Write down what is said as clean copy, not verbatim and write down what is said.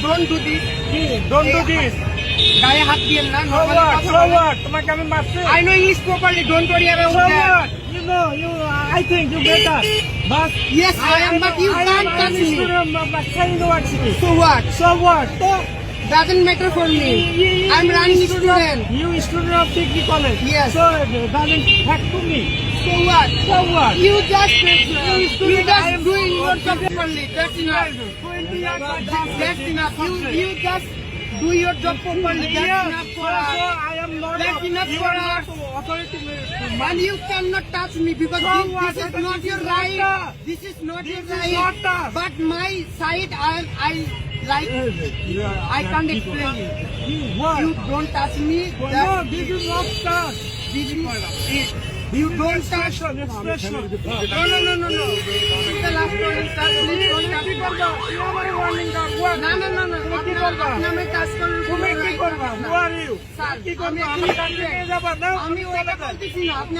Don't do this. Don't do this. গায়ে হাত দিয়েন না। So what? তোমাকে আমি মারছি। I know English properly. Don't worry about So that. what? You know, I think you better. But Yes, I am, but you can't touch me. University. So what? So what? Doesn't matter for me. I'm running student. You student of degree college. Yes. So it doesn't hack to me. So what? So what? You just doing your job properly. That's enough. 20 years. That's enough. You just do your job properly. That's enough for us. I am not. That's enough you for are us. not authority. And you cannot touch me because this is not your right. This is not your This is not right. tough. But my side, I like. I can't explain you. What? You don't touch me. No, this is not tough. This is. You don't touch. Expression. No. This is the last one. Please don't touch me. No. আপনি আমি কাজ করুন। তুমি কি করবা? Who are you? Sir, কি আমি করবা? আমি কাছে নিয়ে যাবা না? আমি ওইটা বলতেছি না। আপনি